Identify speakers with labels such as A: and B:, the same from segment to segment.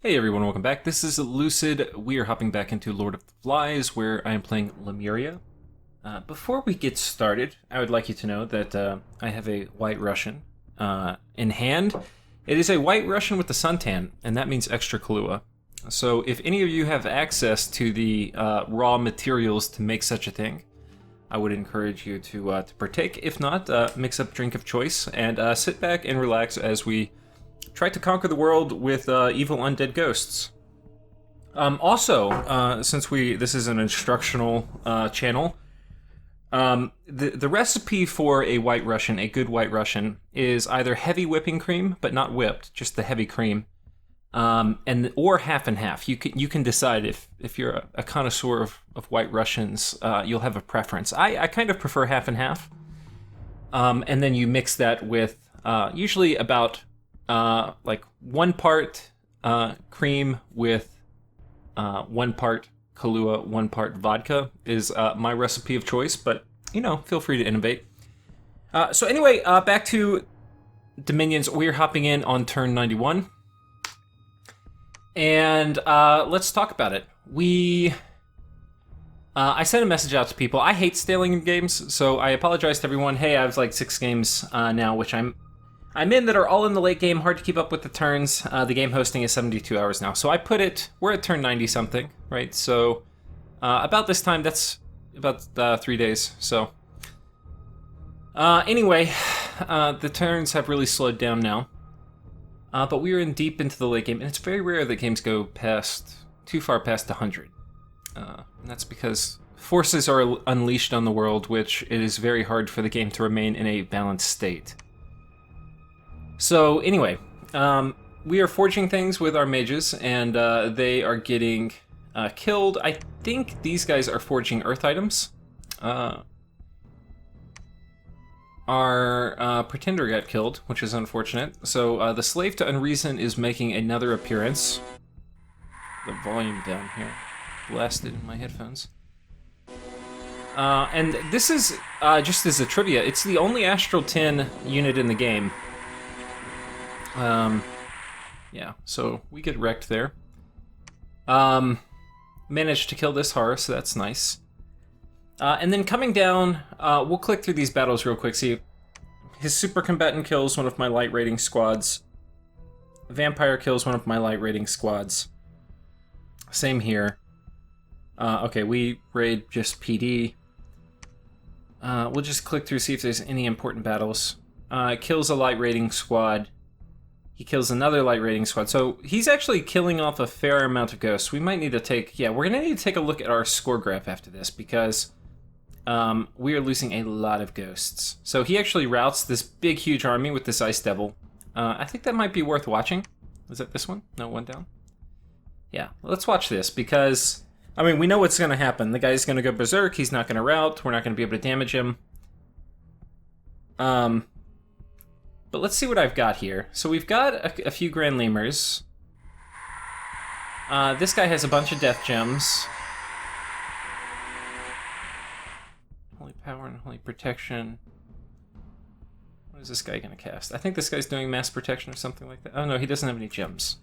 A: Hey everyone, welcome back. This is Lucid. We are hopping back into Lord of the Flies, where I am playing Lemuria. Before we get started, I would like you to know that I have a White Russian in hand. It is a White Russian with the suntan, and that means extra Kahlua. So if any of you have access to the raw materials to make such a thing, I would encourage you to partake. If not, mix up drink of choice and sit back and relax as we try to conquer the world with evil undead ghosts. Also, since this is an instructional channel, the recipe for a White Russian, a good White Russian, is either heavy whipping cream, but not whipped, just the heavy cream, or half and half. You can decide if you're a connoisseur of White Russians, you'll have a preference. I kind of prefer half and half, and then you mix that with usually about like 1 part cream with 1 part Kahlua, 1 part vodka is my recipe of choice, but, you know, feel free to innovate. So anyway, back to Dominions. We're hopping in on turn 91. And let's talk about it. I sent a message out to people. I hate staling in games, so I apologize to everyone. Hey, I have like 6 games now, which I'm in that are all in the late game, hard to keep up with the turns. The game hosting is 72 hours now. So we're at turn 90 something, right? So about this time, that's about 3 days. So anyway, the turns have really slowed down now. But we are deep into the late game, and it's very rare that games go too far past 100. And that's because forces are unleashed on the world, which it is very hard for the game to remain in a balanced state. So anyway, we are forging things with our mages, and they are getting killed. I think these guys are forging earth items. Our pretender got killed, which is unfortunate. So the slave to unreason is making another appearance. The volume down here, blasted in my headphones. And this is, just as a trivia, it's the only Astral 10 unit in the game. Yeah, so we get wrecked there. Managed to kill this horror, so that's nice. And then coming down, we'll click through these battles real quick. See, his super combatant kills one of my light rating squads. Vampire kills one of my light rating squads. Same here. Okay, we raid just PD. We'll just click through, see if there's any important battles. Kills a light rating squad. He kills another light rating squad. So he's actually killing off a fair amount of ghosts. We might need to we're gonna need to take a look at our score graph after this, because we are losing a lot of ghosts. So he actually routs this big, huge army with this Ice Devil. I think that might be worth watching. Is that this one? No, one down. Yeah, let's watch this, because, I mean, we know what's gonna happen. The guy's gonna go berserk, he's not gonna rout, we're not gonna be able to damage him. But let's see what I've got here. So we've got a few Grand Lemurs. This guy has a bunch of death gems. Holy power and holy protection. What is this guy gonna cast? I think this guy's doing mass protection or something like that. Oh no, he doesn't have any gems.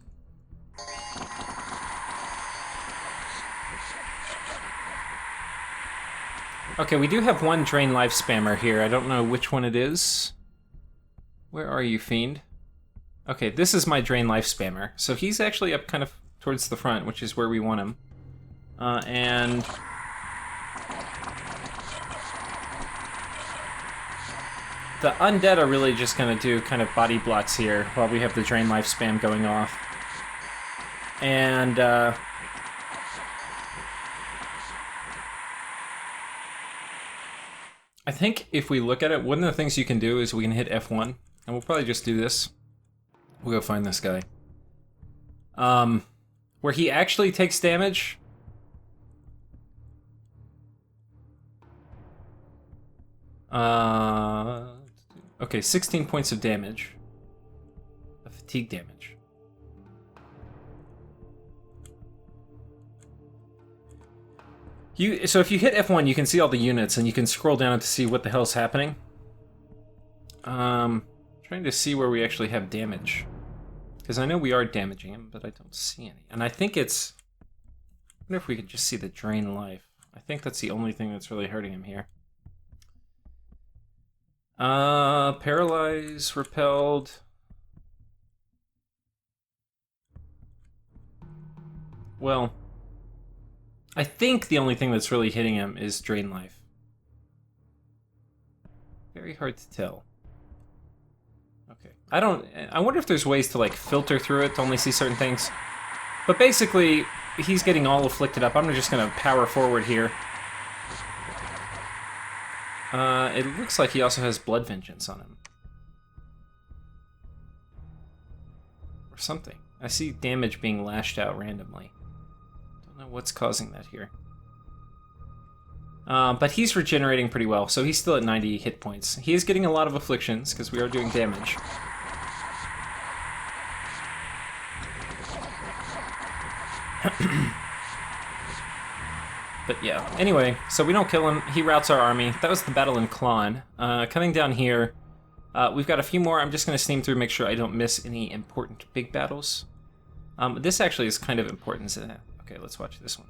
A: Okay, we do have one Drain Life Spammer here. I don't know which one it is. Where are you, Fiend? Okay, this is my Drain Life Spammer. So he's actually up kind of towards the front, which is where we want him. And the undead are really just gonna do kind of body blocks here while we have the Drain Life spam going off. And I think if we look at it, one of the things you can do is we can hit F1, and we'll probably just do this. We'll go find this guy. Where he actually takes damage. Okay, 16 points of damage. Of fatigue damage. So if you hit F1, you can see all the units, and you can scroll down to see what the hell's happening. Trying to see where we actually have damage. Because I know we are damaging him, but I don't see any. And I think it's... I wonder if we could just see the drain life. I think that's the only thing that's really hurting him here. Paralyze, repelled. Well, I think the only thing that's really hitting him is drain life. Very hard to tell. Okay. I wonder if there's ways to like filter through it to only see certain things. But basically, he's getting all afflicted up. I'm just gonna power forward here. It looks like he also has blood vengeance on him. Or something. I see damage being lashed out randomly. Don't know what's causing that here. But he's regenerating pretty well, so he's still at 90 hit points. He is getting a lot of afflictions, because we are doing damage. But yeah, anyway, so we don't kill him. He routs our army. That was the battle in Klon. Coming down here, we've got a few more. I'm just going to steam through, make sure I don't miss any important big battles. This actually is kind of important. Okay, let's watch this one.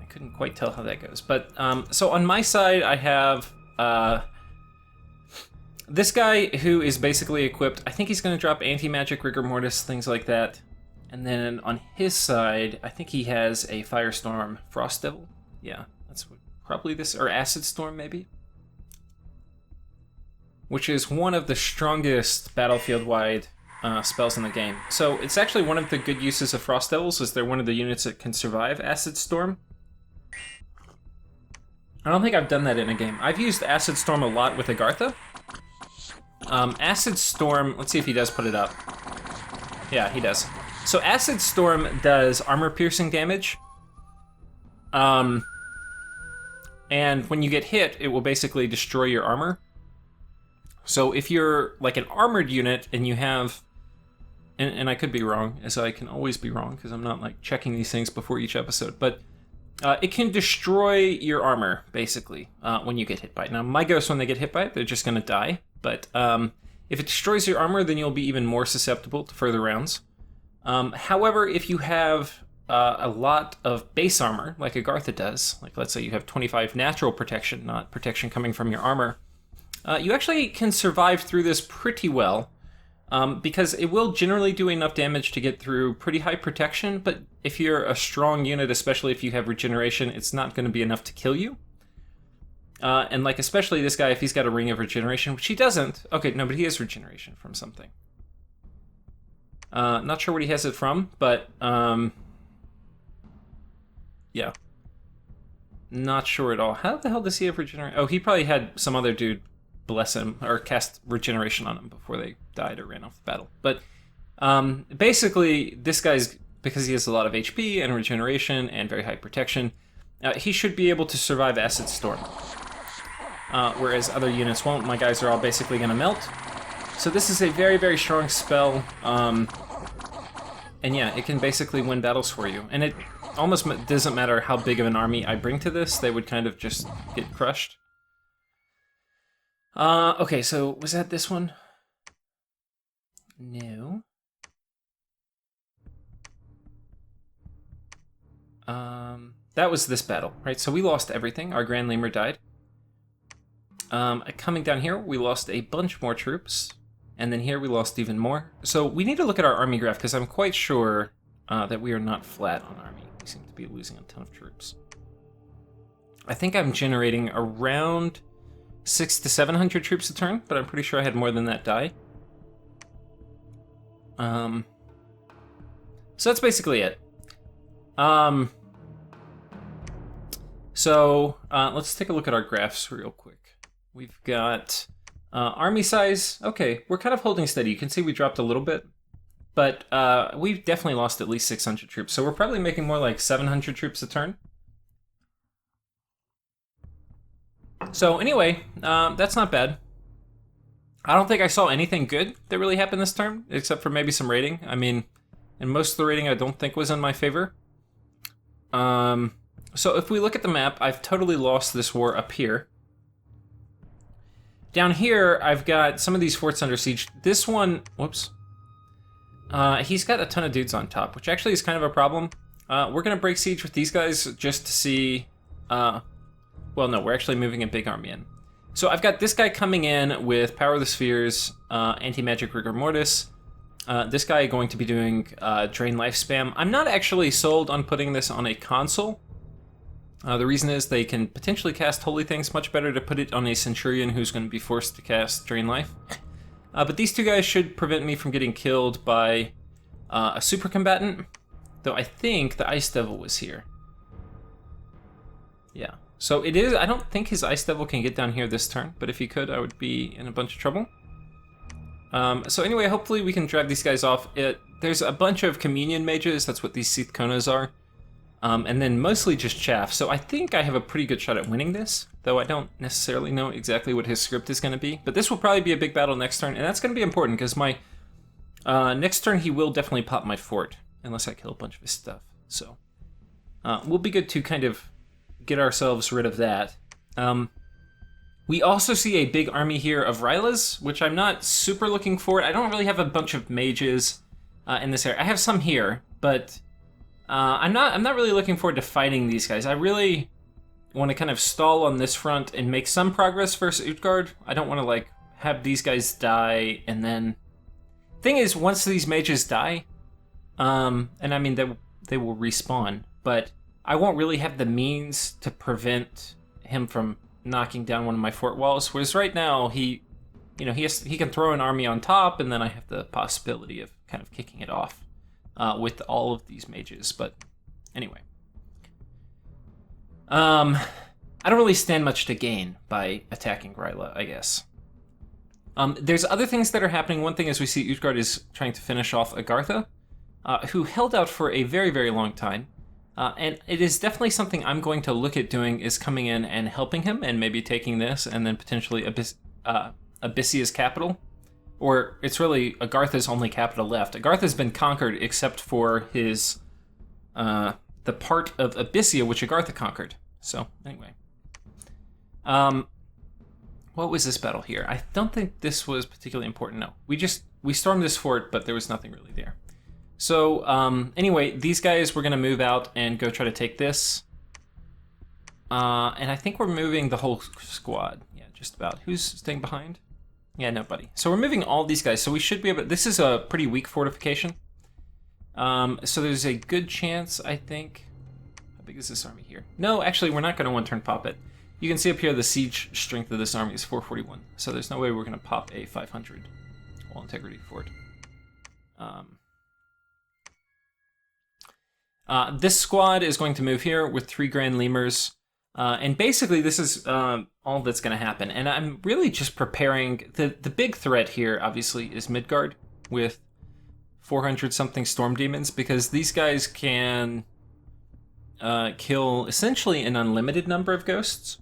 A: I couldn't quite tell how that goes. But, so on my side, I have this guy who is basically equipped. I think he's going to drop anti-magic, rigor mortis, things like that. And then on his side, I think he has a Firestorm Frost Devil. Yeah, that's what, probably this, or Acid Storm maybe? Which is one of the strongest battlefield-wide spells in the game. So it's actually one of the good uses of Frost Devils, is they're one of the units that can survive Acid Storm. I don't think I've done that in a game. I've used Acid Storm a lot with Agartha. Acid Storm, let's see if he does put it up. Yeah, he does. So Acid Storm does armor-piercing damage. And when you get hit, it will basically destroy your armor. So if you're like an armored unit and you have... And I could be wrong, as I can always be wrong, because I'm not like checking these things before each episode. But it can destroy your armor, basically, when you get hit by it. Now, my ghosts, when they get hit by it, they're just going to die. But if it destroys your armor, then you'll be even more susceptible to further rounds. However, if you have a lot of base armor, like Agartha does, like let's say you have 25 natural protection, not protection coming from your armor, you actually can survive through this pretty well, because it will generally do enough damage to get through pretty high protection, but if you're a strong unit, especially if you have regeneration, it's not going to be enough to kill you. And like especially this guy, if he's got a ring of regeneration, which he doesn't. Okay, no, but he has regeneration from something. Not sure what he has it from, but, yeah. Not sure at all. How the hell does he have regeneration? Oh, he probably had some other dude bless him, or cast regeneration on him before they died or ran off the battle. But, basically, this guy's, because he has a lot of HP and regeneration and very high protection, he should be able to survive Acid Storm. Whereas other units won't. My guys are all basically going to melt. So this is a very, very strong spell, and yeah, it can basically win battles for you. And it almost doesn't matter how big of an army I bring to this, they would kind of just get crushed. Okay, so was that this one? No. That was this battle, right? So we lost everything. Our Grand Lemur died. Coming down here, we lost a bunch more troops. And then here we lost even more. So we need to look at our army graph, because I'm quite sure that we are not flat on army. We seem to be losing a ton of troops. I think I'm generating around 600 to 700 troops a turn, but I'm pretty sure I had more than that die. So that's basically it. Let's take a look at our graphs real quick. We've got... army size, okay, we're kind of holding steady. You can see we dropped a little bit, but we've definitely lost at least 600 troops, so we're probably making more like 700 troops a turn. So anyway, that's not bad. I don't think I saw anything good that really happened this turn, except for maybe some raiding. I mean, and most of the raiding I don't think was in my favor. So if we look at the map, I've totally lost this war up here. Down here, I've got some of these forts under siege. This one, whoops. He's got a ton of dudes on top, which actually is kind of a problem. We're going to break siege with these guys just to see... well, no, we're actually moving a big army in. So I've got this guy coming in with Power of the Spheres, Anti-Magic Rigor Mortis. This guy going to be doing Drain Life Spam. I'm not actually sold on putting this on a console. The reason is they can potentially cast Holy Things. Much better to put it on a Centurion who's going to be forced to cast Drain Life. But these two guys should prevent me from getting killed by a super combatant. Though I think the Ice Devil was here. Yeah. So it is, I don't think his Ice Devil can get down here this turn, but if he could, I would be in a bunch of trouble. So anyway, hopefully we can drive these guys off. There's a bunch of Communion Mages, that's what these Seath Konas are. And then mostly just Chaff, so I think I have a pretty good shot at winning this, though I don't necessarily know exactly what his script is going to be. But this will probably be a big battle next turn, and that's going to be important, because my next turn he will definitely pop my fort, unless I kill a bunch of his stuff. So we'll be good to kind of get ourselves rid of that. We also see a big army here of Rylas, which I'm not super looking for. I don't really have a bunch of mages in this area. I have some here, but I'm not really looking forward to fighting these guys. I really want to kind of stall on this front and make some progress versus Utgard. I don't want to like have these guys die and then... Thing is, once these mages die, and I mean they will respawn, but I won't really have the means to prevent him from knocking down one of my fort walls. Whereas right now he can throw an army on top, and then I have the possibility of kind of kicking it off with all of these mages. But anyway, I don't really stand much to gain by attacking Gryla, I guess. There's other things that are happening. One thing is we see Utgard is trying to finish off Agartha, who held out for a very, very long time. And it is definitely something I'm going to look at doing, is coming in and helping him and maybe taking this and then potentially Abyssea's capital. Or it's really Agartha's only capital left. Agartha's been conquered except for his the part of Abyssea which Agartha conquered. So anyway. What was this battle here? I don't think this was particularly important. No. We stormed this fort, but there was nothing really there. So, anyway, these guys were going to move out and go try to take this. And I think we're moving the whole squad. Yeah, just about. Who's staying behind? Yeah, nobody. So we're moving all these guys. So we should be able to... This is a pretty weak fortification. So there's a good chance, I think... How big is this army here? No, actually, we're not going to one-turn pop it. You can see up here the siege strength of this army is 441. So there's no way we're going to pop a 500 wall integrity fort. This squad is going to move here with 3 Grand Lemurs. And basically this is all that's going to happen. And I'm really just preparing... The big threat here, obviously, is Midgard with 400-something Storm Demons, because these guys can kill essentially an unlimited number of ghosts.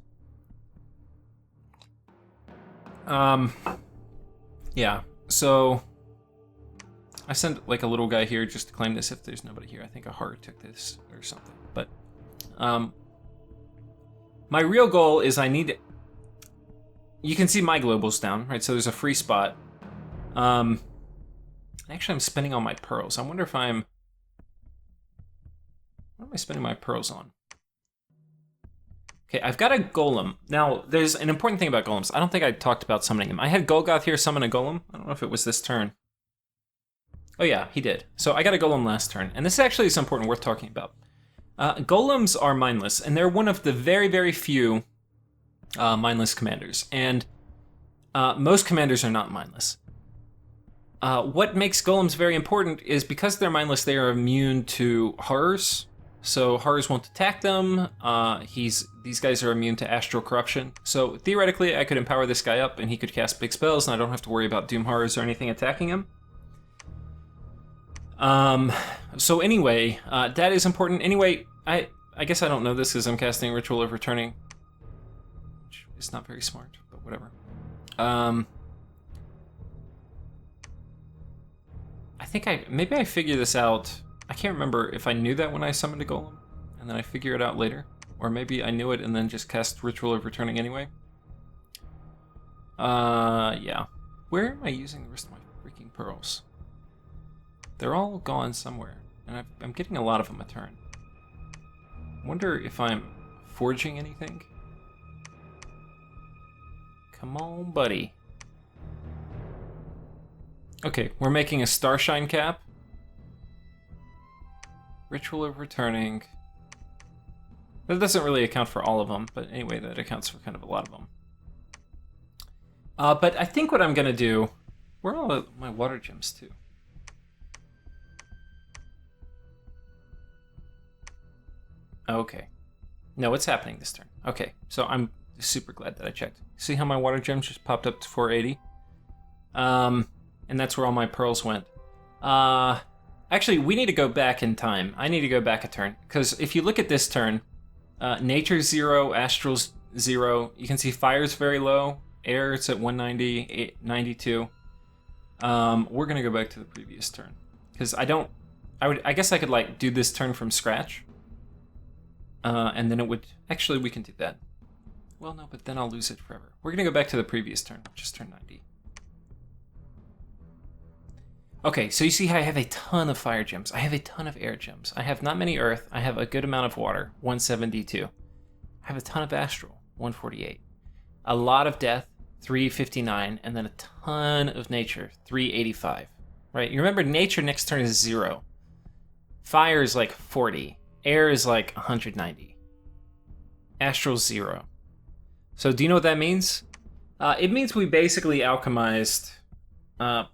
A: Yeah, so... I sent like a little guy here just to claim this if there's nobody here. I think a heart took this or something. But my real goal is I need... You can see my global's down, right? So there's a free spot. Actually, I'm spending all my pearls. I wonder if I'm... What am I spending my pearls on? Okay, I've got a golem. Now, there's an important thing about golems. I don't think I talked about summoning them. I had Golgoth here summon a golem. I don't know if it was this turn. Oh yeah, he did. So I got a golem last turn, and this actually is important, worth talking about. Golems are mindless, and they're one of the very, very few mindless commanders, and most commanders are not mindless. What makes golems very important is because they're mindless, they are immune to horrors, so horrors won't attack them. These guys are immune to astral corruption, so theoretically I could empower this guy up and he could cast big spells, and I don't have to worry about doom horrors or anything attacking him. So anyway, that is important. Anyway, I guess I don't know this because I'm casting Ritual of Returning, which is not very smart, but whatever. I think maybe I figure this out. I can't remember if I knew that when I summoned a golem, and then I figure it out later. Or maybe I knew it and then just cast Ritual of Returning anyway. Yeah. Where am I using the rest of my freaking pearls? They're all gone somewhere, and I'm getting a lot of them a turn. I wonder if I'm forging anything. Come on, buddy. Okay, we're making a Starshine cap. Ritual of Returning. That doesn't really account for all of them, but anyway, that accounts for kind of a lot of them. But I think what I'm gonna do... Where are all my water gems too? Okay. No, what's happening this turn? Okay, so I'm super glad that I checked. See how my water gems just popped up to 480? And that's where all my pearls went. Actually, we need to go back in time. I need to go back a turn, because if you look at this turn, Nature's 0, Astral's 0. You can see Fire's very low. Air, it's at 190, 92. We're gonna go back to the previous turn, because I guess I could like do this turn from scratch. And then it would, actually we can do that. Well, no, but then I'll lose it forever. We're gonna go back to the previous turn, which is turn 90. Okay, so you see how I have a ton of fire gems. I have a ton of air gems. I have not many earth. I have a good amount of water, 172. I have a ton of astral, 148. A lot of death, 359, and then a ton of nature, 385. Right? You remember nature next turn is 0. Fire is like 40. Air is like 190. Astral 0. So do you know what that means? It means we basically alchemized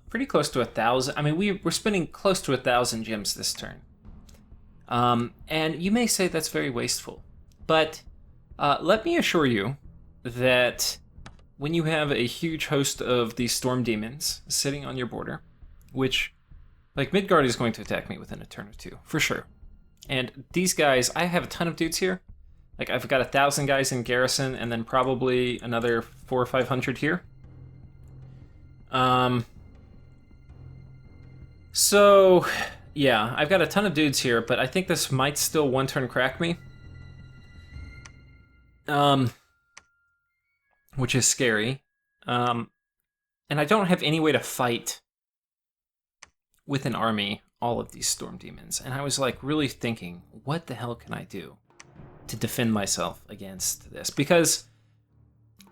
A: pretty close to 1,000. I mean, we're spending close to 1,000 gems this turn. And you may say that's very wasteful. But let me assure you that when you have a huge host of these storm demons sitting on your border, which, like, Midgard is going to attack me within a turn or two, for sure. And these guys, I have a ton of dudes here. Like, I've got 1,000 guys in garrison, and then probably another 400 or 500 here. So, yeah, I've got a ton of dudes here, but I think this might still one-turn crack me. Which is scary. And I don't have any way to fight with an army all of these storm demons. And I was like really thinking, what the hell can I do to defend myself against this? Because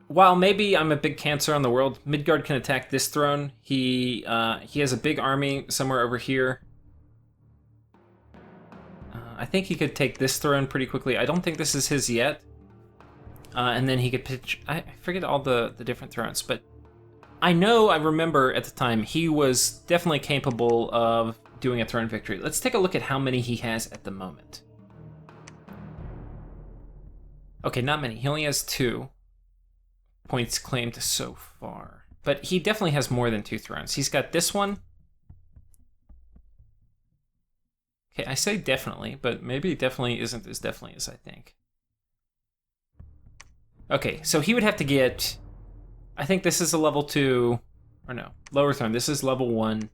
A: while maybe I'm a big cancer on the world, Midgard can attack this throne. He has a big army somewhere over here. I think he could take this throne pretty quickly. I don't think this is his yet. And then he could pitch... I forget all the different thrones, but I remember at the time, he was definitely capable of doing a throne victory. Let's take a look at how many he has at the moment. Okay, not many. He only has 2 points claimed so far. But he definitely has more than 2 thrones. He's got this one. Okay, I say definitely, but maybe definitely isn't as definitely as I think. Okay, so he would have to get... I think this is a level 2... Or no, lower throne. This is level 1.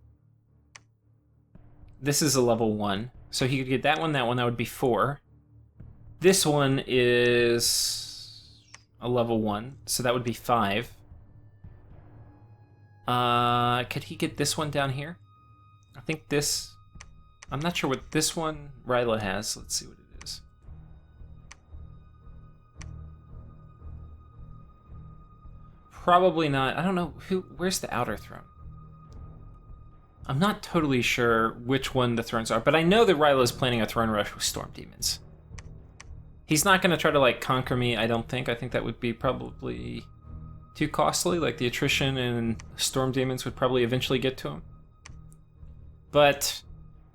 A: This is a level 1. So he could get that one, that would be 4. This one is a level 1, so that would be 5. Could he get this one down here? I think this... I'm not sure what this one Ryla has. Let's see what it is. Probably not. I don't know. Where's the outer throne? I'm not totally sure which one the thrones are, but I know that Ryla is planning a throne rush with storm demons. He's not going to try to, like, conquer me, I don't think. I think that would be probably too costly. Like, the attrition and storm demons would probably eventually get to him. But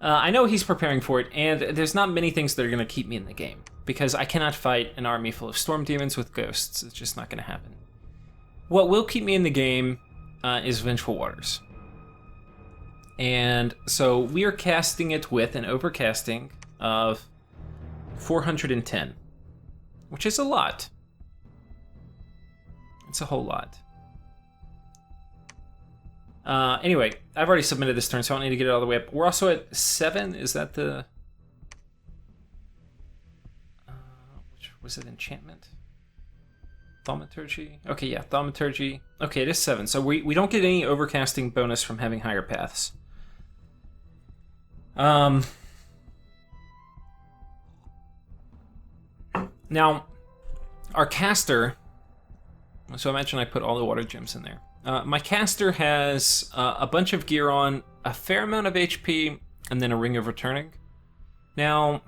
A: I know he's preparing for it, and there's not many things that are going to keep me in the game, because I cannot fight an army full of storm demons with ghosts. It's just not going to happen. What will keep me in the game is Vengeful Waters. And so we are casting it with an overcasting of 410, which is a lot. It's a whole lot. Anyway, I've already submitted this turn, so I don't need to get it all the way up. We're also at 7. Is that the... which was it? Enchantment? Thaumaturgy? Okay, yeah, Thaumaturgy. Okay, it is 7. So we don't get any overcasting bonus from having higher paths. Now, our caster... So imagine I put all the water gems in there. My caster has a bunch of gear on, a fair amount of HP, and then a Ring of Returning. Now,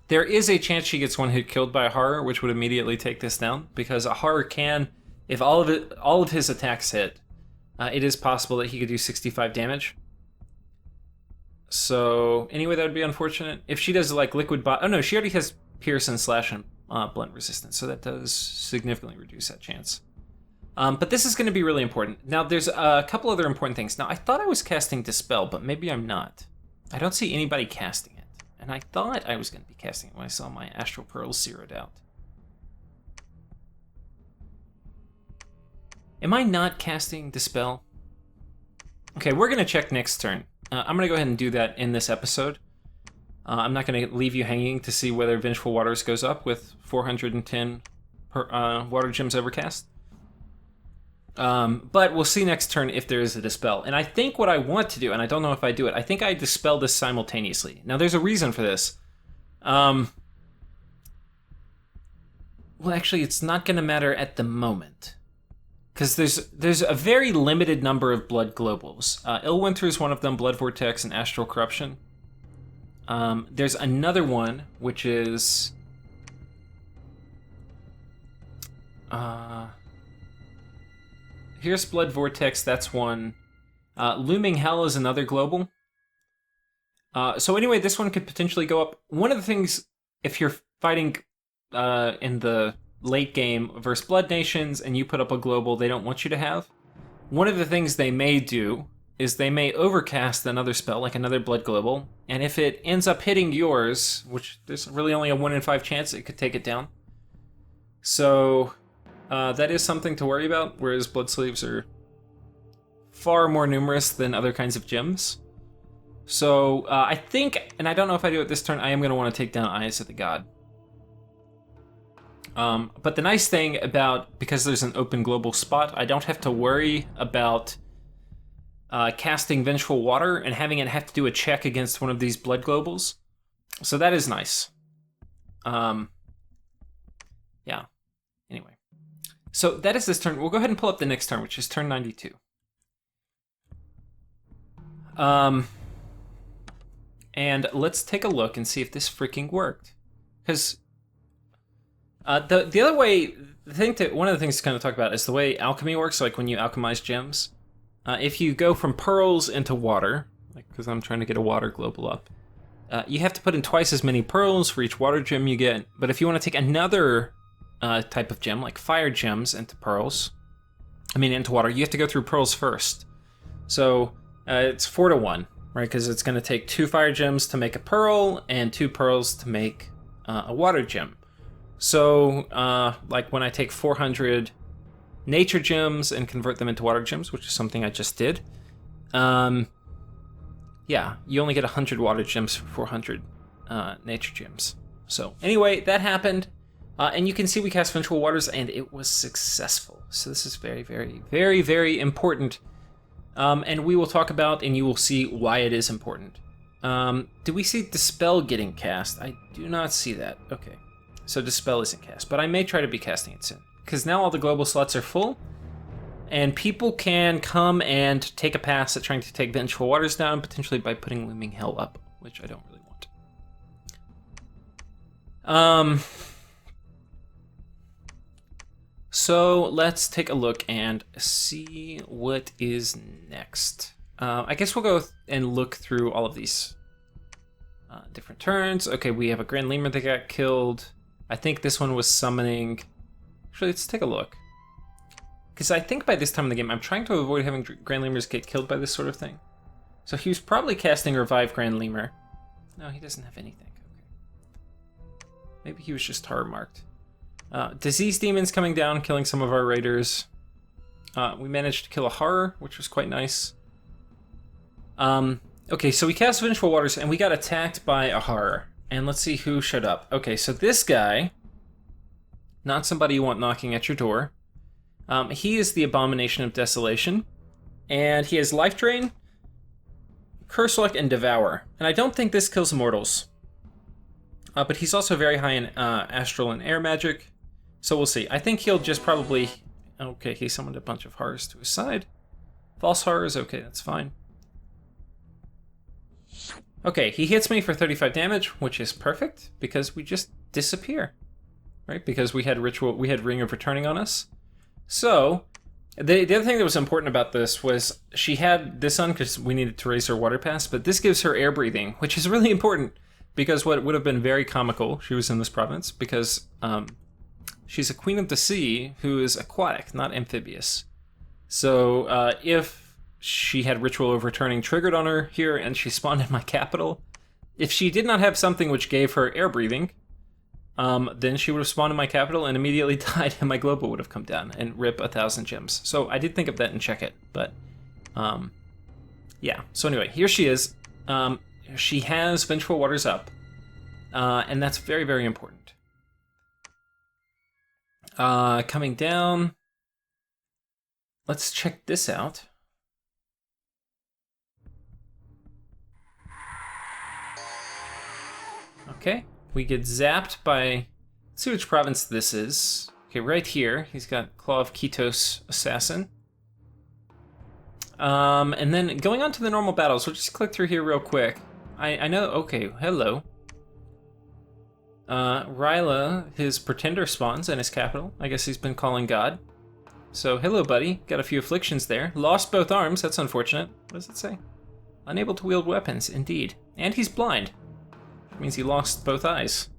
A: there is a chance she gets one hit killed by a horror, which would immediately take this down, because a horror can, if all of his attacks hit, it is possible that he could do 65 damage. So anyway, that would be unfortunate. If she does like liquid oh no, she already has pierce and slash and blunt resistance, so that does significantly reduce that chance. But this is going to be really important. Now, there's a couple other important things. Now, I thought I was casting Dispel, but maybe I'm not. I don't see anybody casting it. And I thought I was going to be casting it when I saw my Astral Pearls zeroed out. Am I not casting Dispel? Okay, we're going to check next turn. I'm going to go ahead and do that in this episode. I'm not going to leave you hanging to see whether Vengeful Waters goes up with 410 water gems overcast. But we'll see next turn if there is a Dispel. And I think what I want to do, and I don't know if I do it, I think I Dispel this simultaneously. Now, there's a reason for this. Well, actually, it's not going to matter at the moment. Because there's a very limited number of Blood Globals. Illwinter is one of them, Blood Vortex, and Astral Corruption. There's another one, which is... here's Blood Vortex, that's one. Looming Hell is another global. So anyway, this one could potentially go up. One of the things, if you're fighting in the late game versus Blood Nations and you put up a global they don't want you to have, one of the things they may do is they may overcast another spell, like another Blood Global, and if it ends up hitting yours, which there's really only a 1 in 5 chance it could take it down. So that is something to worry about, whereas Blood Sleeves are far more numerous than other kinds of gems. So I think, and I don't know if I do it this turn, I am going to want to take down Eyes of the God. But the nice thing about, because there's an open global spot, I don't have to worry about casting Vengeful Water and having it have to do a check against one of these Blood Globals. So that is nice. Yeah. Anyway. So that is this turn. We'll go ahead and pull up the next turn, which is turn 92. And let's take a look and see if this freaking worked. Because the other way, one of the things to kind of talk about is the way alchemy works, like when you alchemize gems. If you go from pearls into water, like because I'm trying to get a water global up, you have to put in twice as many pearls for each water gem you get. But if you want to take another type of gem, like fire gems, into water, you have to go through pearls first. So it's 4 to 1, right? Because it's going to take 2 fire gems to make a pearl and 2 pearls to make a water gem. So, like when I take 400 nature gems and convert them into water gems, which is something I just did, yeah, you only get 100 water gems for 400 nature gems. So anyway, that happened, and you can see we cast Vengeful Waters, and it was successful. So this is very, very, very, very important, and we will talk about, and you will see why it is important. Do we see Dispel getting cast? I do not see that. Okay. So Dispel isn't cast, but I may try to be casting it soon. Because now all the global slots are full, and people can come and take a pass at trying to take Vengeful Waters down, potentially by putting Looming Hell up, which I don't really want. So let's take a look and see what is next. I guess we'll go and look through all of these different turns. Okay, we have a Grand Lemur that got killed. I think this one was summoning... Actually, let's take a look. Because I think by this time in the game, I'm trying to avoid having Grand Lemurs get killed by this sort of thing. So he was probably casting Revive Grand Lemur. No, he doesn't have anything. Okay. Maybe he was just horror marked. Disease Demons coming down, killing some of our raiders. We managed to kill a horror, which was quite nice. Okay, so we cast Vengeful Waters, and we got attacked by a horror. And let's see who showed up. Okay, so this guy, not somebody you want knocking at your door. He is the Abomination of Desolation, and he has Life Drain, Curse Luck and Devour, and I don't think this kills immortals. But he's also very high in astral and air magic, so we'll see. I think he'll just probably... Okay, he summoned a bunch of horrors to his side. False horrors, okay, that's fine. Okay, he hits me for 35 damage, which is perfect, because we just disappear. Right? Because we had Ring of Returning on us. So, the other thing that was important about this was she had this on because we needed to raise her water pass, but this gives her air breathing, which is really important, because what would have been very comical, she was in this province, because she's a queen of the sea who is aquatic, not amphibious. So if she had Ritual of Returning triggered on her here and she spawned in my capital, if she did not have something which gave her air breathing, then she would have spawned in my capital and immediately died, and my global would have come down and rip 1,000 gems. So I did think of that and check it, but yeah. So anyway, here she is. She has Vengeful Waters up, and that's very, very important. Coming down, let's check this out. Okay, we get zapped by, let's see which province this is. Okay, right here, he's got Claw of Pt2 Assassin. And then going on to the normal battles, we'll just click through here real quick. I know, okay, hello. Ryla, his Pretender spawns in his capital. I guess he's been calling God. So, hello buddy, got a few afflictions there. Lost both arms, that's unfortunate. What does it say? Unable to wield weapons, indeed. And he's blind. Which means he lost both eyes.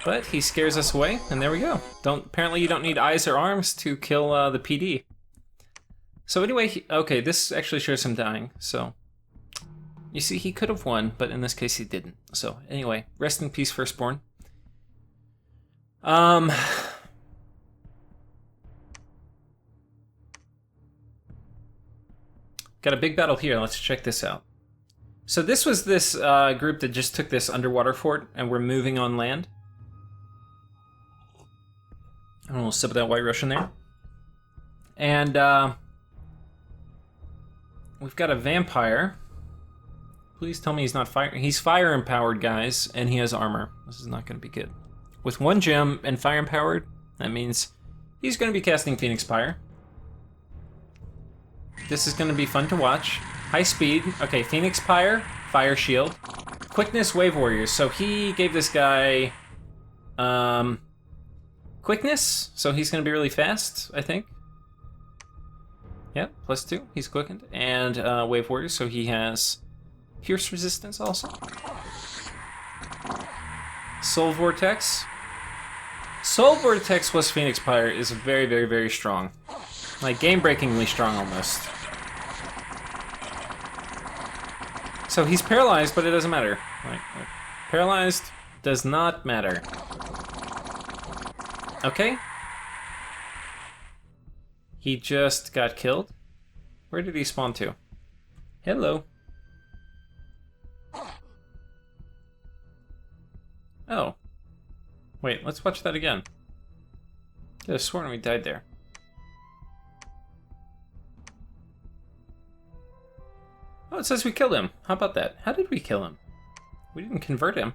A: But he scares us away, and there we go. Apparently you don't need eyes or arms to kill the PD. So anyway, okay, this actually shows him dying, so... You see, he could have won, but in this case he didn't. So anyway, rest in peace, Firstborn. Got a big battle here, let's check this out. So this was this group that just took this underwater fort, and we're moving on land. A little sip of that White Russian there. And we've got a vampire. Please tell me he's not fire. He's fire empowered, guys, and he has armor. This is not going to be good. With 1 gem and fire empowered, that means he's going to be casting Phoenix Pyre. This is going to be fun to watch. High speed. Okay, Phoenix Pyre, Fire Shield. Quickness, Wave Warriors. So he gave this guy quickness, so he's going to be really fast, I think. Yeah, +2, he's quickened. And Wave Warriors, so he has Pierce Resistance also. Soul Vortex. Soul Vortex plus Phoenix Pyre is very, very, very strong. Like, game-breakingly strong almost. So he's paralyzed, but it doesn't matter. Like, paralyzed does not matter. Okay. He just got killed. Where did he spawn to? Hello. Oh. Wait, let's watch that again. I could have sworn we died there. Oh, it says we killed him. How about that? How did we kill him? We didn't convert him.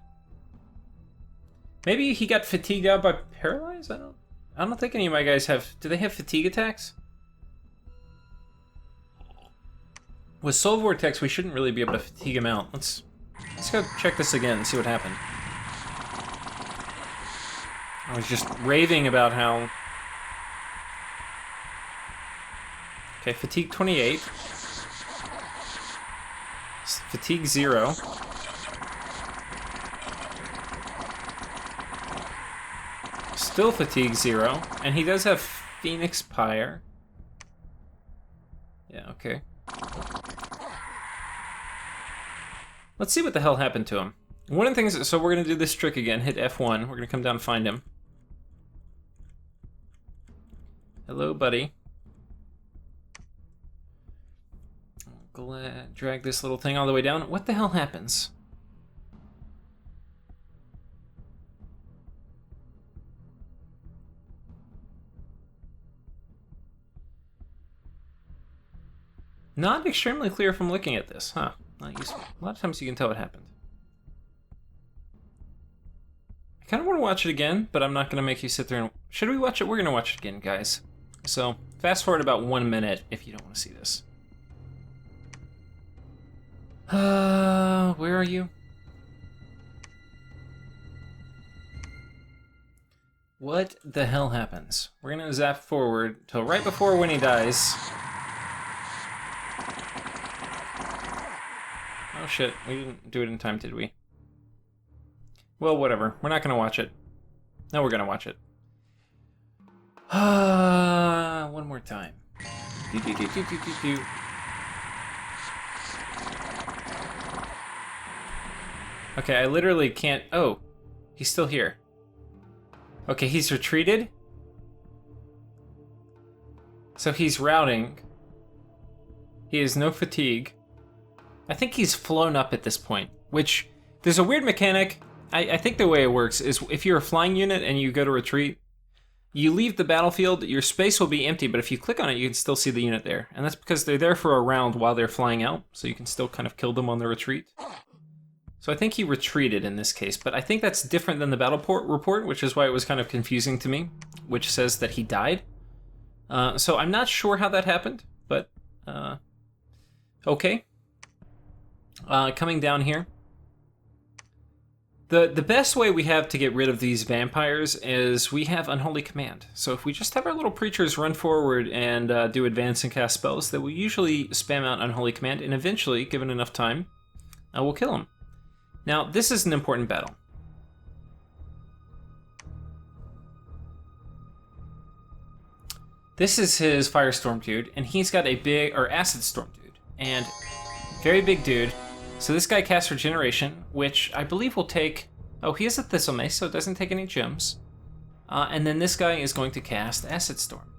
A: Maybe he got fatigued out by paralyzed? I don't think any of my guys have... Do they have fatigue attacks? With Soul Vortex, we shouldn't really be able to fatigue him out. Let's go check this again and see what happened. I was just raving about how... Okay, fatigue 28. Fatigue 0. Still fatigue 0. And he does have Phoenix Pyre. Yeah, okay. Let's see what the hell happened to him. One of the things, so we're gonna do this trick again, hit F1. We're gonna come down and find him. Hello, buddy. Drag this little thing all the way down. What the hell happens? Not extremely clear from looking at this, huh? Not useful. A lot of times you can tell what happened. I kind of want to watch it again, but I'm not going to make you sit there and... Should we watch it? We're going to watch it again, guys. So, fast forward about 1 minute if you don't want to see this. Where are you? What the hell happens? We're going to zap forward till right before when he dies. Oh shit, we didn't do it in time, did we? Well, whatever. We're not going to watch it. No, we're going to watch it. One more time. Okay, I literally can't... Oh, he's still here. Okay, he's retreated. So he's routing. He has no fatigue. I think he's flown up at this point, which... There's a weird mechanic. I think the way it works is if you're a flying unit and you go to retreat, you leave the battlefield, your space will be empty, but if you click on it, you can still see the unit there. And that's because they're there for a round while they're flying out, so you can still kind of kill them on the retreat. So I think he retreated in this case, but I think that's different than the battle report, which is why it was kind of confusing to me, which says that he died. So I'm not sure how that happened, but okay. Coming down here. The best way we have to get rid of these vampires is we have Unholy Command. So if we just have our little preachers run forward and do advance and cast spells, then we usually spam out Unholy Command, and eventually, given enough time, we'll kill them. Now, this is an important battle. This is his Firestorm dude, and he's got a big, or Acid Storm dude, and very big dude. So this guy casts Regeneration, which I believe will take... Oh, he has a Thistle Mace, so it doesn't take any gems. And then this guy is going to cast Acid Storm.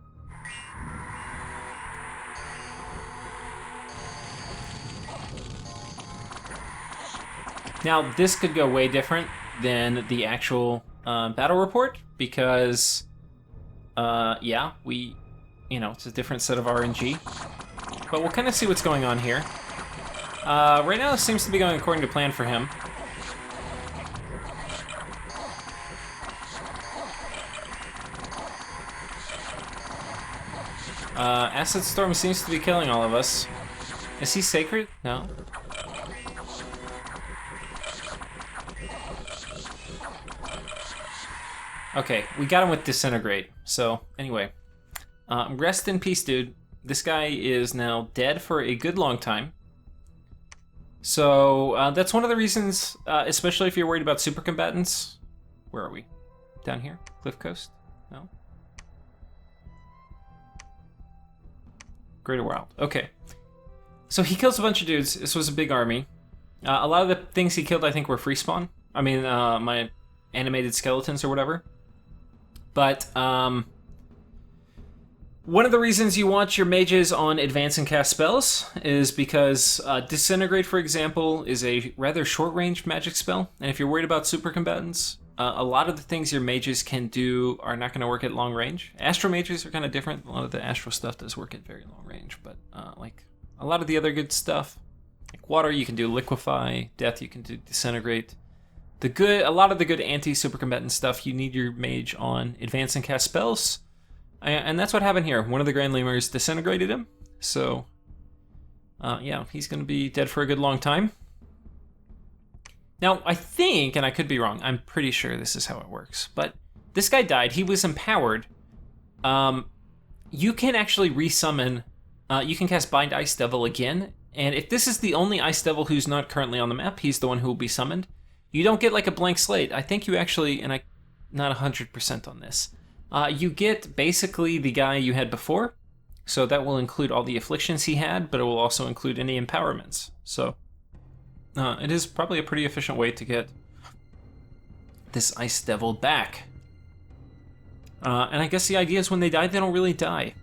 A: Now, this could go way different than the actual battle report, because, yeah, it's a different set of RNG. But we'll kind of see what's going on here. Right now, it seems to be going according to plan for him. Acid Storm seems to be killing all of us. Is he sacred? No. Okay, we got him with Disintegrate. So, anyway. Rest in peace, dude. This guy is now dead for a good long time. So, that's one of the reasons, especially if you're worried about super combatants. Where are we? Down here? Cliff Coast? No? Greater Wild. Okay. So he kills a bunch of dudes. This was a big army. A lot of the things he killed, I think, were free spawn. I mean, my animated skeletons or whatever. But, one of the reasons you want your mages on advance and cast spells is because Disintegrate, for example, is a rather short-range magic spell. And if you're worried about super combatants, a lot of the things your mages can do are not going to work at long range. Astral mages are kind of different. A lot of the astral stuff does work at very long range. But like a lot of the other good stuff, like water, you can do liquefy. Death, you can do disintegrate. A lot of the good anti-super combatant stuff, you need your mage on advance and cast spells. And that's what happened here. One of the Grand Lemurs disintegrated him. So, yeah, he's going to be dead for a good long time. Now, I think, and I could be wrong, I'm pretty sure this is how it works, but this guy died. He was empowered. You can actually resummon, you can cast Bind Ice Devil again, and if this is the only Ice Devil who's not currently on the map, he's the one who will be summoned. You don't get like a blank slate. I think you actually, and I'm not 100% on this, you get basically the guy you had before, so that will include all the afflictions he had, but it will also include any empowerments. So it is probably a pretty efficient way to get this Ice Devil back. And I guess the idea is when they die, they don't really die.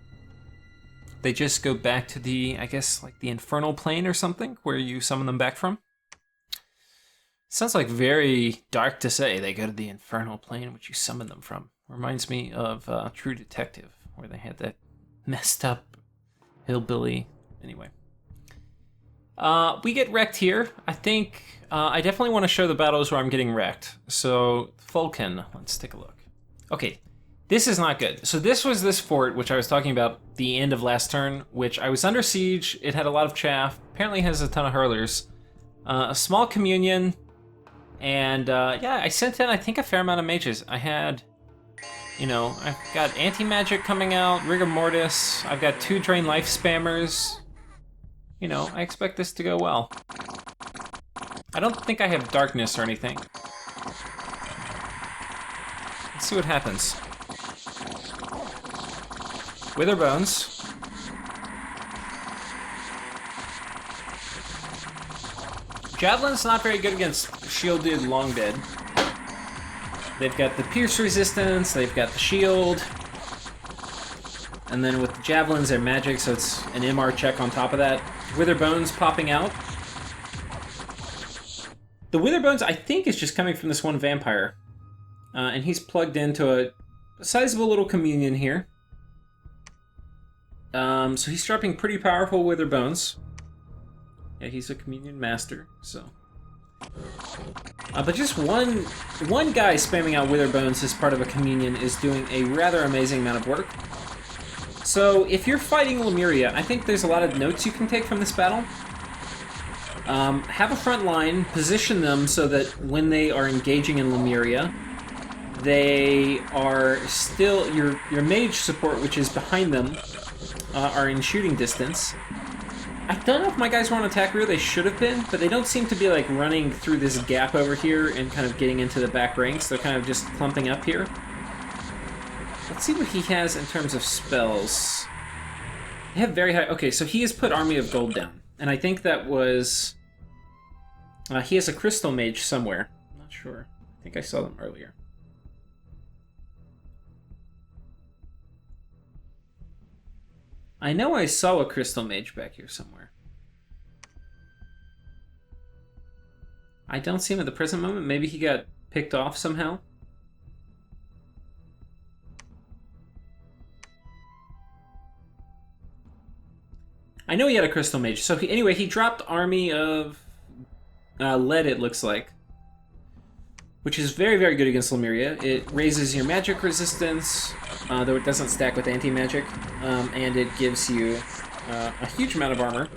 A: They just go back to the, I guess, like the infernal plane or something, where you summon them back from. Sounds like very dark to say. They go to the infernal plane, which you summon them from. Reminds me of True Detective, where they had that messed up hillbilly. Anyway. We get wrecked here. I think I definitely want to show the battles where I'm getting wrecked. So, Vulcan, let's take a look. Okay, this is not good. So this was this fort, which I was talking about the end of last turn, which I was under siege. It had a lot of chaff. Apparently has a ton of hurlers. A small communion. And yeah, I sent in, I think, a fair amount of mages. I had, you know, I've got anti-magic coming out, rigor mortis. I've got 2 drain life spammers. You know, I expect this to go well. I don't think I have darkness or anything. Let's see what happens. Wither bones. Javelin's not very good against shielded long dead. They've got the pierce resistance, they've got the shield. And then with the javelins, they're magic, so it's an MR check on top of that. Wither bones popping out. The wither bones, I think, is just coming from this one vampire. And he's plugged into a sizable little communion here. So he's dropping pretty powerful wither bones. Yeah, he's a communion master, so. But just one guy spamming out wither bones as part of a communion is doing a rather amazing amount of work. So if you're fighting Lemuria, I think there's a lot of notes you can take from this battle. Have a front line, position them so that when they are engaging in Lemuria, they are still, your mage support, which is behind them, are in shooting distance. I don't know if my guys were on attack route, they should have been, but they don't seem to be like running through this gap over here and kind of getting into the back ranks. They're kind of just clumping up here. Let's see what he has in terms of spells. They have very high... Okay, so he has put Army of Gold down. And I think that was... he has a Crystal Mage somewhere. I'm not sure. I think I saw them earlier. I know I saw a Crystal Mage back here somewhere. I don't see him at the present moment. Maybe he got picked off somehow. I know he had a Crystal Mage. So anyway, he dropped Army of Lead, it looks like. Which is very, very good against Lemuria. It raises your magic resistance, though it doesn't stack with anti-magic, and it gives you a huge amount of armor.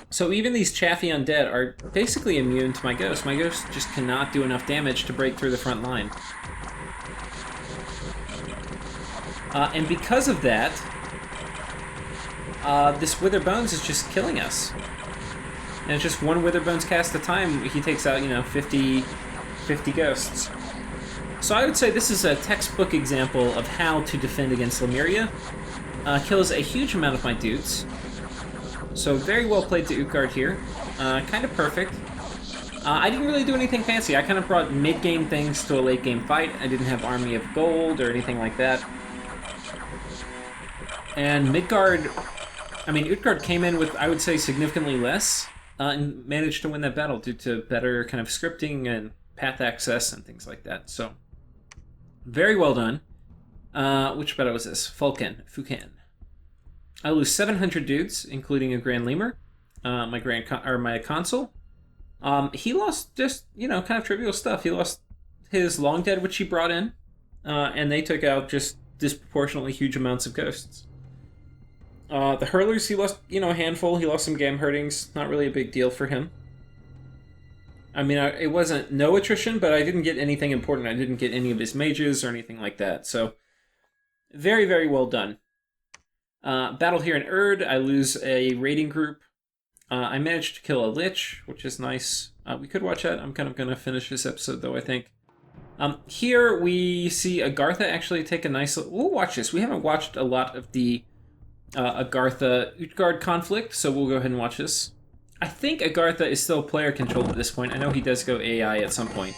A: So even these chaffy undead are basically immune to my ghost. My ghost just cannot do enough damage to break through the front line. And because of that, this Wither Bones is just killing us. And it's just one Wither Bones cast at a time. He takes out, you know, 50 ghosts. So I would say this is a textbook example of how to defend against Lemuria. Kills a huge amount of my dudes. So very well played to Utgard here. Kind of perfect. I didn't really do anything fancy. I kind of brought mid-game things to a late-game fight. I didn't have Army of Gold or anything like that. And Midgard... I mean, Utgard came in with, I would say, significantly less, and managed to win that battle due to better kind of scripting and path access and things like that. So, very well done. Which battle was this? Vulcan. I lose 700 dudes, including a Grand Lemur, my consul. He lost just, you know, kind of trivial stuff. He lost his Long Dead, which he brought in, and they took out just disproportionately huge amounts of ghosts. The Hurlers, he lost, you know, a handful. He lost some Gam Herdings. Not really a big deal for him. I mean, it wasn't no attrition, but I didn't get anything important. I didn't get any of his mages or anything like that. So, very, very well done. Battle here in Erd, I lose a raiding group. I managed to kill a Lich, which is nice. We could watch that. I'm kind of going to finish this episode, though, I think. Here we see Agartha actually take a nice... We'll watch this. We haven't watched a lot of the Agartha-Utgard conflict, so we'll go ahead and watch this. I think Agartha is still player controlled at this point. I know he does go AI at some point.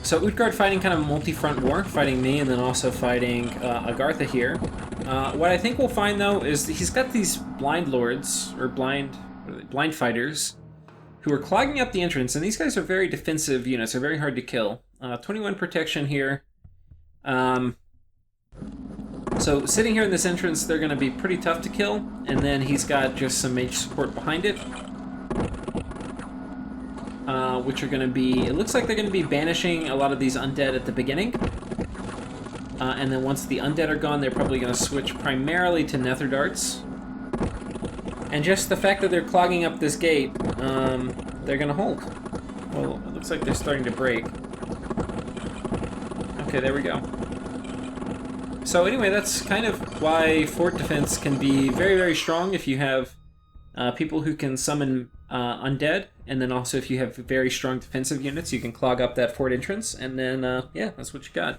A: So Utgard fighting kind of a multi-front war, fighting me and then also fighting Agartha here. What I think we'll find, though, is he's got these blind lords, or blind fighters, who are clogging up the entrance, and these guys are very defensive units. They're very hard to kill. 21 protection here. So sitting here in this entrance, they're going to be pretty tough to kill, and then he's got just some mage support behind it. Which are going to be... It looks like they're going to be banishing a lot of these undead at the beginning. And then once the undead are gone, they're probably going to switch primarily to nether darts. And just the fact that they're clogging up this gate, they're going to hold. Well, it looks like they're starting to break. Okay, there we go. So anyway, that's kind of why fort defense can be very, very strong if you have people who can summon undead, and then also if you have very strong defensive units, you can clog up that fort entrance, and then, yeah, that's what you got.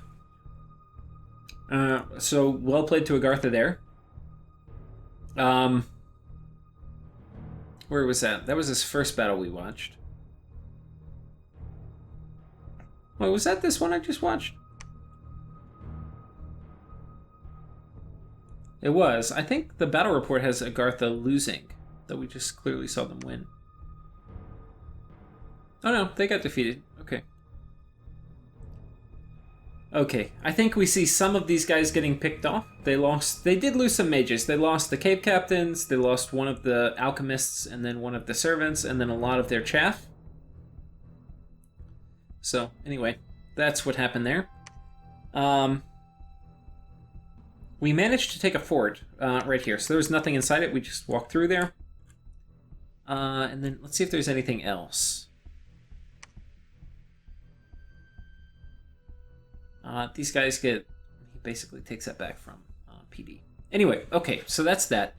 A: So, well played to Agartha there. Where was that? That was his first battle we watched. Wait, was that this one I just watched? It was. I think the battle report has Agartha losing, though we just clearly saw them win. Oh no, they got defeated. Okay. Okay, I think we see some of these guys getting picked off. They did lose some mages. They lost the cave captains, they lost one of the alchemists, and then one of the servants, and then a lot of their chaff. So, anyway, that's what happened there. We managed to take a fort right here. So there was nothing inside it. We just walked through there. And then let's see if there's anything else. These guys get... He basically takes that back from PD. Anyway, okay, so that's that.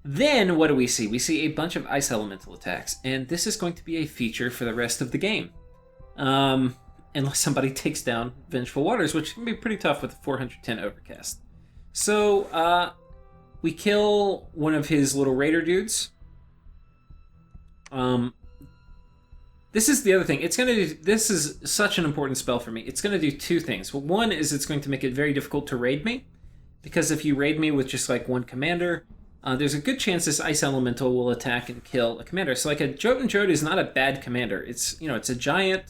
A: Then what do we see? We see a bunch of ice elemental attacks. And this is going to be a feature for the rest of the game. Unless somebody takes down Vengeful Waters, which can be pretty tough with a 410 overcast. So, we kill one of his little raider dudes. This is the other thing. It's gonna do... This is such an important spell for me. It's gonna do two things. Well, one is it's going to make it very difficult to raid me. Because if you raid me with just, like, one commander, there's a good chance this ice elemental will attack and kill a commander. So, like, a Jotun Jode is not a bad commander. It's, you know, it's a giant.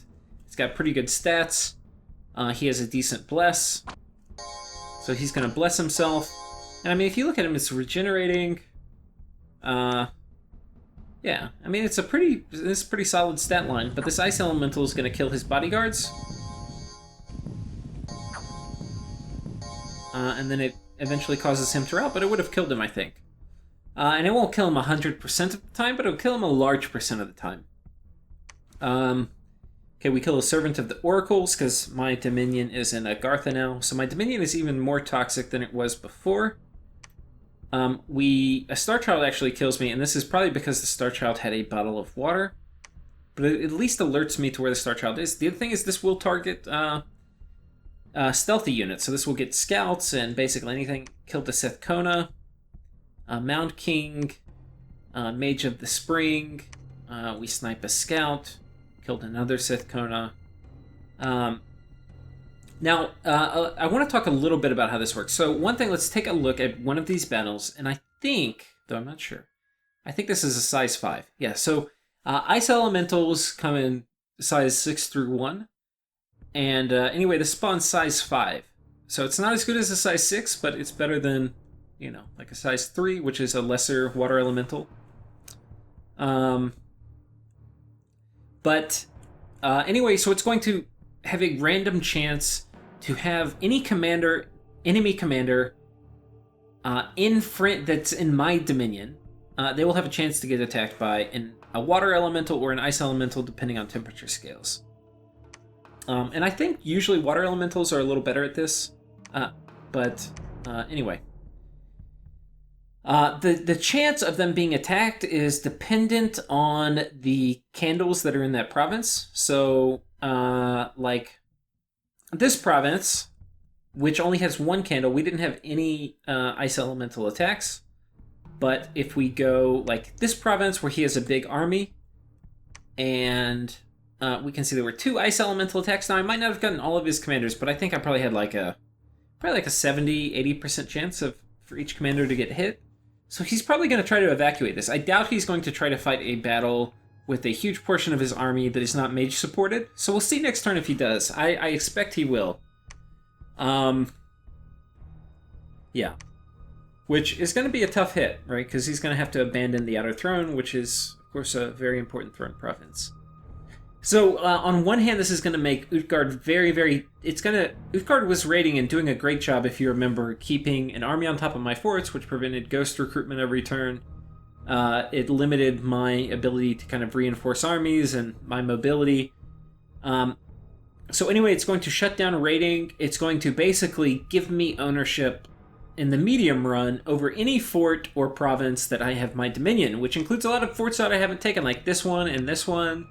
A: It's got pretty good stats. He has a decent bless. So he's going to bless himself. And I mean, if you look at him, it's regenerating. Yeah, I mean, it's a pretty solid stat line. But this ice elemental is going to kill his bodyguards. And then it eventually causes him to rout, but it would have killed him, I think. And it won't kill him 100% of the time, but it'll kill him a large percent of the time. Okay, we kill a Servant of the Oracles, because my Dominion is in Agartha now. So my Dominion is even more toxic than it was before. A Star Child actually kills me, and this is probably because the Star Child had a bottle of water. But it at least alerts me to where the Star Child is. The other thing is this will target stealthy units. So this will get scouts and basically anything. Killed the Seth Kona, Mound King, Mage of the Spring. We snipe a scout. Killed another Sith Kona. Now, I want to talk a little bit about how this works. So one thing, let's take a look at one of these battles, and I think, though I'm not sure, I think this is a size 5. Yeah, so Ice Elementals come in size 6 through 1, and anyway, this spawns size 5. So it's not as good as a size 6, but it's better than, you know, like a size 3, which is a lesser Water Elemental. But anyway, so it's going to have a random chance to have any commander, enemy commander, that's in my Dominion. They will have a chance to get attacked by a water elemental or an ice elemental, depending on temperature scales. And I think usually water elementals are a little better at this. But anyway. The chance of them being attacked is dependent on the candles that are in that province. So, like, this province, which only has one candle, we didn't have any ice elemental attacks. But if we go, like, this province where he has a big army, and we can see there were 2 ice elemental attacks. Now, I might not have gotten all of his commanders, but I think I probably had like a 70-80% chance for each commander to get hit. So he's probably going to try to evacuate this. I doubt he's going to try to fight a battle with a huge portion of his army that is not mage supported. So we'll see next turn if he does. I expect he will. Yeah. Which is going to be a tough hit, right? Because he's going to have to abandon the Outer Throne, which is, of course, a very important throne province. So, on one hand, this is going to make Utgard very, very... Utgard was raiding and doing a great job, if you remember, keeping an army on top of my forts, which prevented ghost recruitment every turn. It limited my ability to kind of reinforce armies and my mobility. So anyway, it's going to shut down raiding. It's going to basically give me ownership in the medium run over any fort or province that I have my dominion, which includes a lot of forts that I haven't taken, like this one and this one.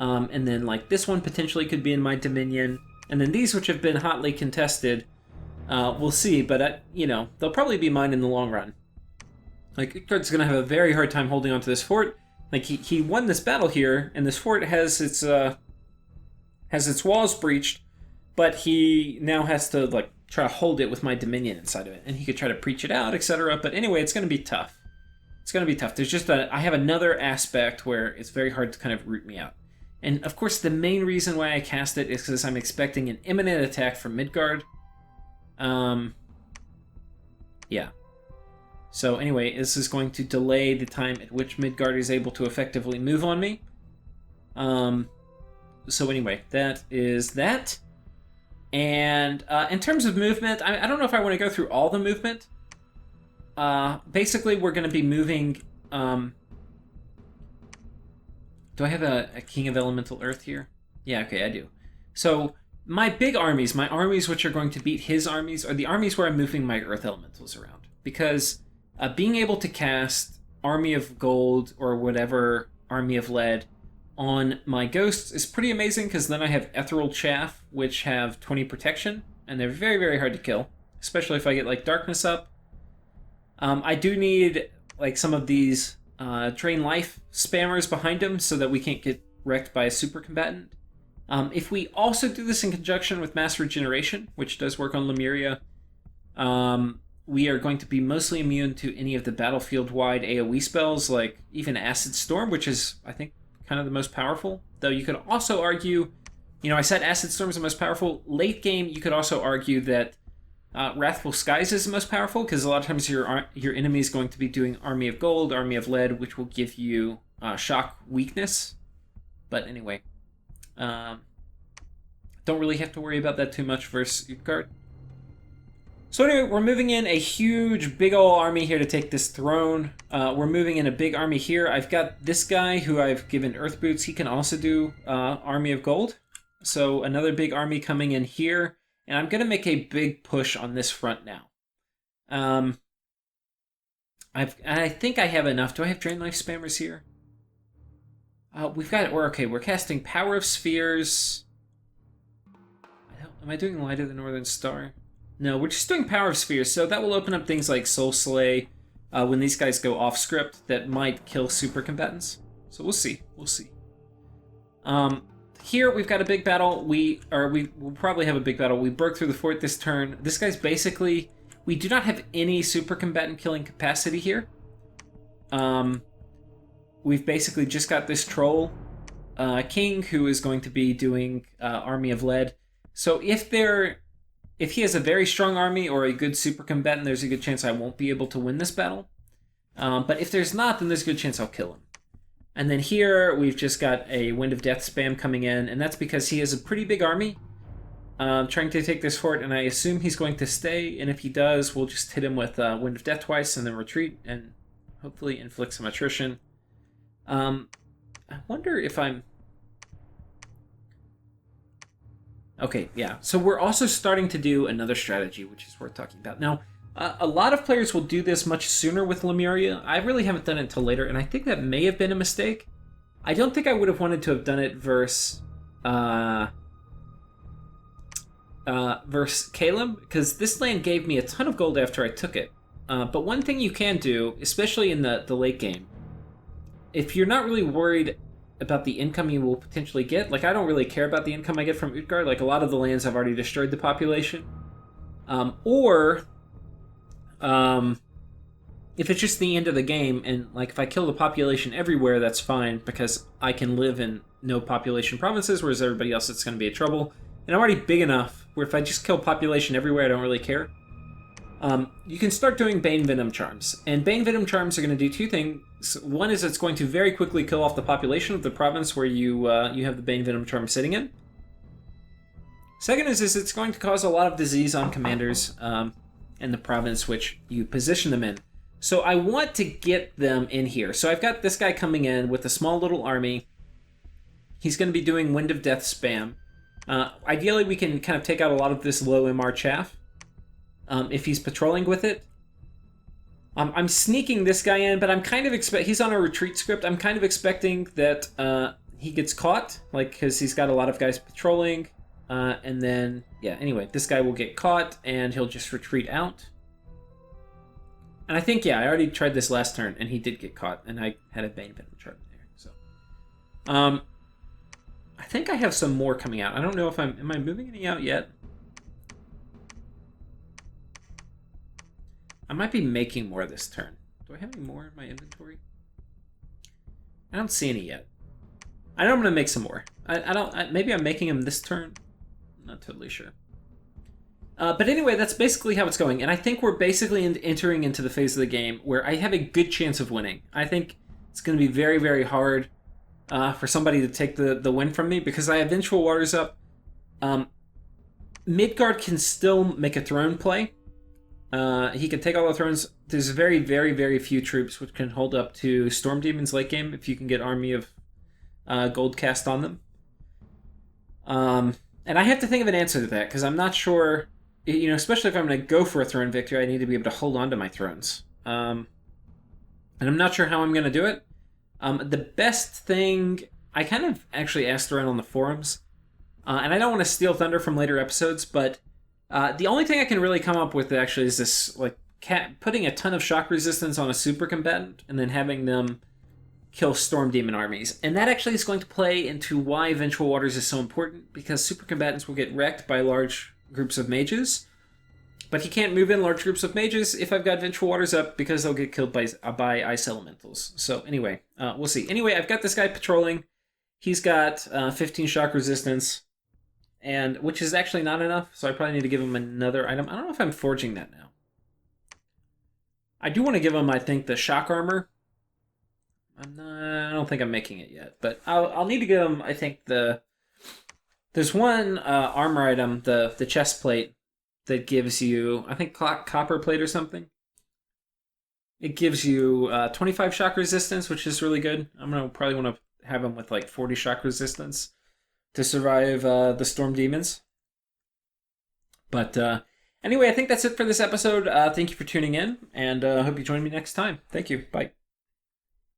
A: And then, like, this one potentially could be in my dominion. And then these, which have been hotly contested, we'll see. But, they'll probably be mine in the long run. Like, Utgard's going to have a very hard time holding onto this fort. Like, he won this battle here, and this fort has its walls breached. But he now has to, like, try to hold it with my dominion inside of it. And he could try to preach it out, etc. But anyway, it's going to be tough. It's going to be tough. There's just I have another aspect where it's very hard to kind of root me out. And, of course, the main reason why I cast it is because I'm expecting an imminent attack from Midgard. Yeah. So, anyway, this is going to delay the time at which Midgard is able to effectively move on me. So, anyway, that is that. And in terms of movement, I don't know if I want to go through all the movement. Basically, we're going to be moving... Do I have a King of Elemental Earth here? Yeah, okay, I do. So, my big armies, my armies which are going to beat his armies, are the armies where I'm moving my Earth Elementals around. Because being able to cast Army of Gold or whatever Army of Lead on my Ghosts is pretty amazing, because then I have Ethereal Chaff, which have 20 protection, and they're very, very hard to kill, especially if I get, like, Darkness up. I do need, like, some of these... drain life spammers behind him so that we can't get wrecked by a super combatant. If we also do this in conjunction with Mass Regeneration, which does work on Lemuria, we are going to be mostly immune to any of the battlefield-wide AoE spells, like even Acid Storm, which is, I think, kind of the most powerful. Though you could also argue, I said Acid Storm is the most powerful. Late game, you could also argue that Wrathful Skies is the most powerful, because a lot of times your enemy is going to be doing Army of Gold, Army of Lead, which will give you shock weakness. But anyway, don't really have to worry about that too much versus Utgard. So anyway, we're moving in a huge, big ol' army here to take this throne. We're moving in a big army here. I've got this guy who I've given Earth Boots. He can also do Army of Gold. So another big army coming in here. And I'm going to make a big push on this front now. I think I have enough. Do I have Drain Life Spammers here? We're casting Power of Spheres. Am I doing Light of the Northern Star? No, we're just doing Power of Spheres, so that will open up things like Soul Slay when these guys go off script that might kill super combatants. So we'll see. Here we've got a big battle. We'll probably have a big battle. We broke through the fort this turn. This guy's basically... We do not have any super combatant killing capacity here. We've basically just got this troll king who is going to be doing Army of Lead. So if he has a very strong army or a good super combatant, there's a good chance I won't be able to win this battle. But if there's not, then there's a good chance I'll kill him. And then here, we've just got a Wind of Death spam coming in, and that's because he has a pretty big army trying to take this fort, and I assume he's going to stay, and if he does, we'll just hit him with Wind of Death twice and then retreat, and hopefully inflict some attrition. I wonder if I'm... Okay, yeah. So we're also starting to do another strategy, which is worth talking about. Now, a lot of players will do this much sooner with Lemuria. I really haven't done it until later, and I think that may have been a mistake. I don't think I would have wanted to have done it versus Caleb, because this land gave me a ton of gold after I took it. But one thing you can do, especially in the late game, if you're not really worried about the income you will potentially get, like I don't really care about the income I get from Utgard, like a lot of the lands I've already destroyed the population. If it's just the end of the game, and like if I kill the population everywhere, that's fine, because I can live in no population provinces, whereas everybody else it's going to be a trouble. And I'm already big enough where if I just kill population everywhere, I don't really care. you can start doing Bane Venom Charms. And Bane Venom Charms are going to do two things. One is it's going to very quickly kill off the population of the province where you have the Bane Venom Charm sitting in. Second is it's going to cause a lot of disease on commanders in the province which you position them in. So I want to get them in here. So I've got this guy coming in with a small little army. He's going to be doing Wind of Death spam. Ideally, we can kind of take out a lot of this low MR chaff if he's patrolling with it. I'm sneaking this guy in, but I'm kind of he's on a retreat script. I'm kind of expecting that he gets caught, like, because he's got a lot of guys patrolling. And then, yeah, anyway, this guy will get caught, and he'll just retreat out. And I think, yeah, I already tried this last turn, and he did get caught, and I had a Bane Venom chart there. So, I think I have some more coming out. I don't know if am I moving any out yet? I might be making more this turn. Do I have any more in my inventory? I don't see any yet. I know I'm going to make some more. Maybe I'm making them this turn. I'm not totally sure. But anyway, that's basically how it's going. And I think we're basically entering into the phase of the game where I have a good chance of winning. I think it's going to be very, very hard for somebody to take the win from me because I have Vengeful Waters up. Midgard can still make a throne play. He can take all the thrones. There's very, very, very few troops which can hold up to Storm Demons late game if you can get Army of Gold cast on them. And I have to think of an answer to that because I'm not sure... You know, especially if I'm going to go for a throne victory, I need to be able to hold on to my thrones. And I'm not sure how I'm going to do it. The best thing... I kind of actually asked around on the forums, and I don't want to steal thunder from later episodes, but the only thing I can really come up with actually is this, like, putting a ton of shock resistance on a super combatant and then having them kill Storm Demon armies. And that actually is going to play into why Vengeful Waters is so important, because super combatants will get wrecked by large groups of mages, but he can't move in large groups of mages if I've got Vengeful Waters up because they'll get killed by ice elementals. So anyway, we'll see. Anyway, I've got this guy patrolling. He's got 15 shock resistance, and which is actually not enough, so I probably need to give him another item. I don't know if I'm forging that now. I do want to give him, I think, the shock armor. I don't think I'm making it yet, but I'll need to give him, I think, there's one armor item, the chest plate, that gives you, I think, copper plate or something. It gives you 25 shock resistance, which is really good. I'm going to probably want to have him with like 40 shock resistance to survive the Storm Demons. But anyway, I think that's it for this episode. Thank you for tuning in, and I hope you join me next time. Thank you. Bye.